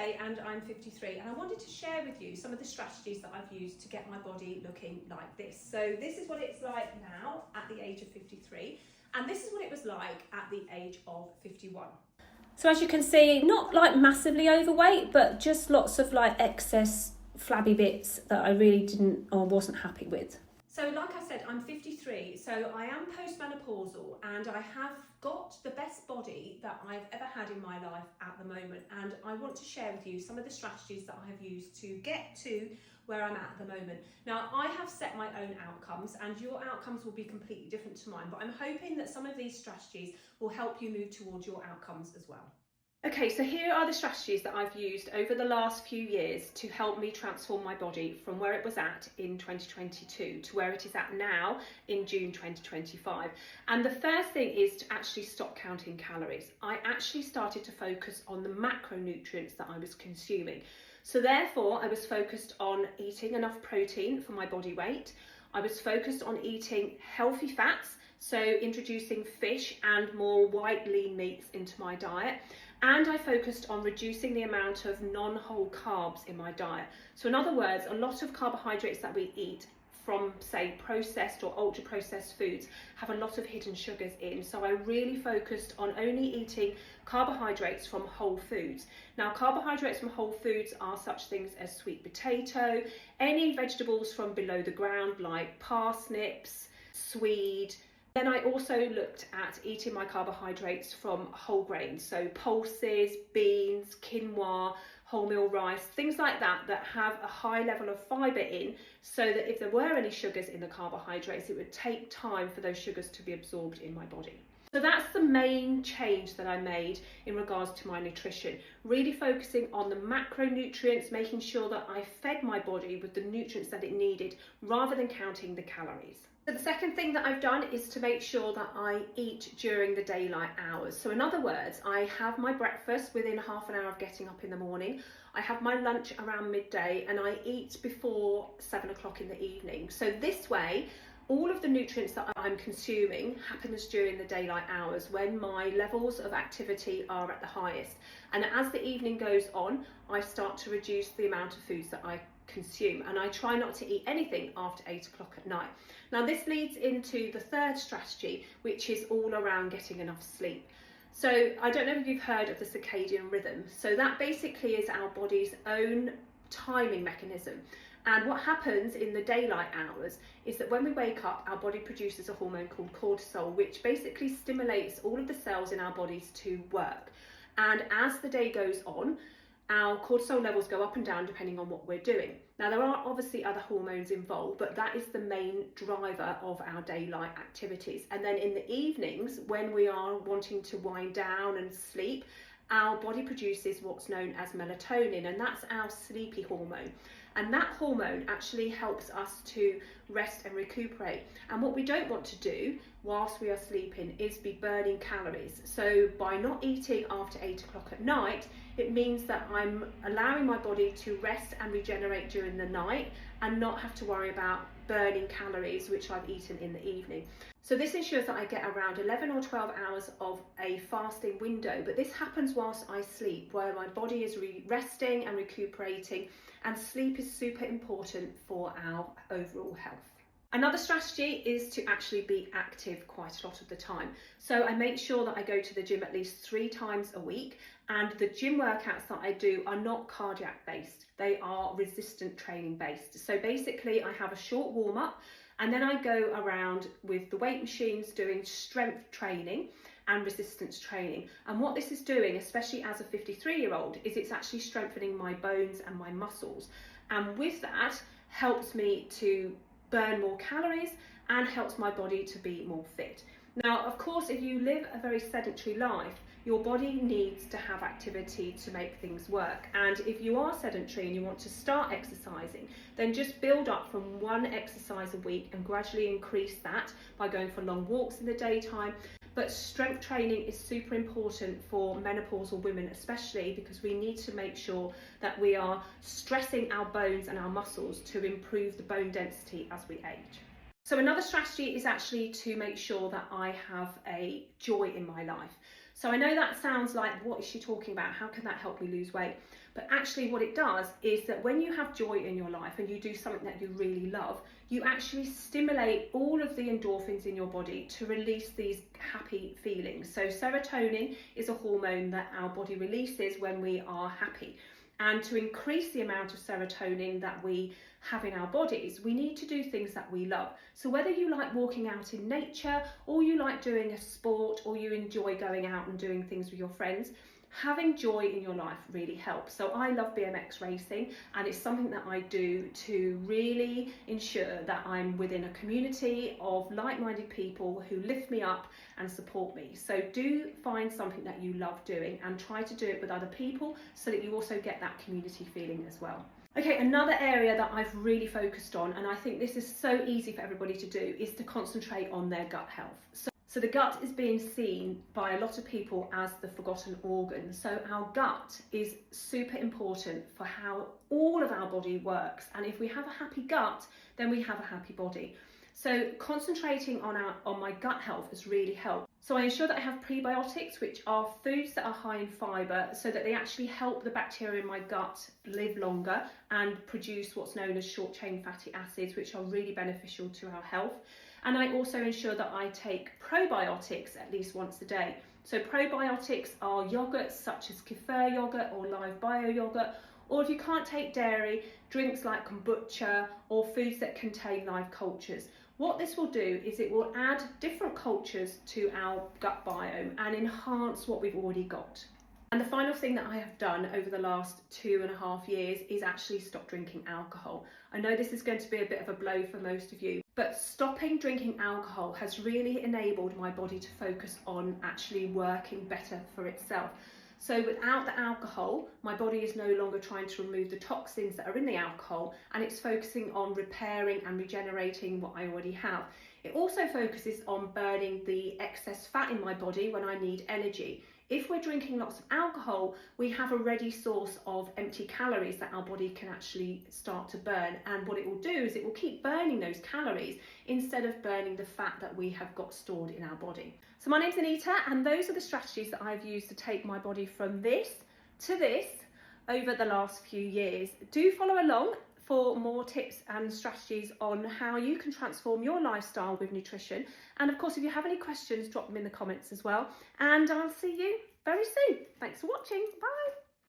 today and I'm 53, and I wanted to share with you some of the strategies that I've used to get my body looking like this. So this is what it's like now at the age of 53, and this is what it was like at the age of 51. So as you can see, not like massively overweight, but just lots of like excess flabby bits that I really didn't or wasn't happy with. So like I said, I'm 53, so I am postmenopausal, and I have got the best body that I've ever had in my life at the moment, and I want to share with you some of the strategies that I have used to get to where I'm at the moment. Now, I have set my own outcomes, and your outcomes will be completely different to mine, but I'm hoping that some of these strategies will help you move towards your outcomes as well. Okay, so here are the strategies that I've used over the last few years to help me transform my body from where it was at in 2022 to where it is at now in June 2025. And the first thing is to actually stop counting calories. I actually started to focus on the macronutrients that I was consuming. So therefore, I was focused on eating enough protein for my body weight. I was focused on eating healthy fats, so introducing fish and more white lean meats into my diet. And I focused on reducing the amount of non-whole carbs in my diet. So in other words, a lot of carbohydrates that we eat from, say, processed or ultra processed foods have a lot of hidden sugars in. So I really focused on only eating carbohydrates from whole foods. Now, carbohydrates from whole foods are such things as sweet potato, any vegetables from below the ground like parsnips, swede. Then I also looked at eating my carbohydrates from whole grains, so pulses, beans, quinoa, wholemeal rice, things like that that have a high level of fibre in, so that if there were any sugars in the carbohydrates, it would take time for those sugars to be absorbed in my body. So that's the main change that I made in regards to my nutrition, really focusing on the macronutrients, making sure that I fed my body with the nutrients that it needed rather than counting the calories. So the second thing that I've done is to make sure that I eat during the daylight hours. So in other words, I have my breakfast within half an hour of getting up in the morning. I have my lunch around midday, and I eat before 7 o'clock in the evening. So this way, all of the nutrients that I'm consuming happens during the daylight hours when my levels of activity are at the highest. And as the evening goes on, I start to reduce the amount of foods that I consume, and I try not to eat anything after 8 o'clock at night. Now this leads into the third strategy, which is all around getting enough sleep. So I don't know if you've heard of the circadian rhythm. So that basically is our body's own timing mechanism. And what happens in the daylight hours is that when we wake up, our body produces a hormone called cortisol, which basically stimulates all of the cells in our bodies to work. And as the day goes on, our cortisol levels go up and down depending on what we're doing. Now, there are obviously other hormones involved, but that is the main driver of our daylight activities. And then in the evenings, when we are wanting to wind down and sleep, our body produces what's known as melatonin, and that's our sleepy hormone. And that hormone actually helps us to rest and recuperate. And what we don't want to do whilst we are sleeping is be burning calories. So by not eating after 8 o'clock at night, it means that I'm allowing my body to rest and regenerate during the night and not have to worry about burning calories which I've eaten in the evening. So this ensures that I get around 11 or 12 hours of a fasting window, but this happens whilst I sleep, where my body is resting and recuperating, and sleep is super important for our overall health. Another strategy is to actually be active quite a lot of the time. So I make sure that I go to the gym at least 3 times a week, and the gym workouts that I do are not cardiac based, they are resistant training based. So basically I have a short warm up, and then I go around with the weight machines doing strength training and resistance training. And what this is doing, especially as a 53-year-old, is it's actually strengthening my bones and my muscles. And with that, helps me to burn more calories and helps my body to be more fit. Now, of course, if you live a very sedentary life, your body needs to have activity to make things work. And if you are sedentary and you want to start exercising, then just build up from 1 exercise a week and gradually increase that by going for long walks in the daytime. But strength training is super important for menopausal women, especially because we need to make sure that we are stressing our bones and our muscles to improve the bone density as we age. So another strategy is actually to make sure that I have a joy in my life. So I know that sounds like, what is she talking about? How can that help me lose weight? But actually what it does is that when you have joy in your life and you do something that you really love, you actually stimulate all of the endorphins in your body to release these happy feelings. So serotonin is a hormone that our body releases when we are happy. And to increase the amount of serotonin that we have in our bodies, we need to do things that we love. So whether you like walking out in nature, or you like doing a sport, or you enjoy going out and doing things with your friends, having joy in your life really helps. So I love BMX racing, and it's something that I do to really ensure that I'm within a community of like-minded people who lift me up and support me. So do find something that you love doing and try to do it with other people so that you also get that community feeling as well. Okay, another area that I've really focused on, and I think this is so easy for everybody to do, is to concentrate on their gut health. So the gut is being seen by a lot of people as the forgotten organ. So our gut is super important for how all of our body works. And if we have a happy gut, then we have a happy body. So concentrating on my gut health has really helped. So I ensure that I have prebiotics, which are foods that are high in fibre, so that they actually help the bacteria in my gut live longer and produce what's known as short chain fatty acids, which are really beneficial to our health. And I also ensure that I take probiotics at least once a day. So probiotics are yogurts such as kefir yogurt or live bio yogurt, or if you can't take dairy, drinks like kombucha or foods that contain live cultures. What this will do is it will add different cultures to our gut biome and enhance what we've already got. And the final thing that I have done over the last 2.5 years is actually stop drinking alcohol. I know this is going to be a bit of a blow for most of you, but stopping drinking alcohol has really enabled my body to focus on actually working better for itself. So without the alcohol, my body is no longer trying to remove the toxins that are in the alcohol, and it's focusing on repairing and regenerating what I already have. It also focuses on burning the excess fat in my body when I need energy. If we're drinking lots of alcohol, we have a ready source of empty calories that our body can actually start to burn. And what it will do is it will keep burning those calories instead of burning the fat that we have got stored in our body. So my name's Anita, and those are the strategies that I've used to take my body from this to this over the last few years. Do follow along for more tips and strategies on how you can transform your lifestyle with nutrition. And of course, if you have any questions, drop them in the comments as well. And I'll see you very soon. Thanks for watching. Bye.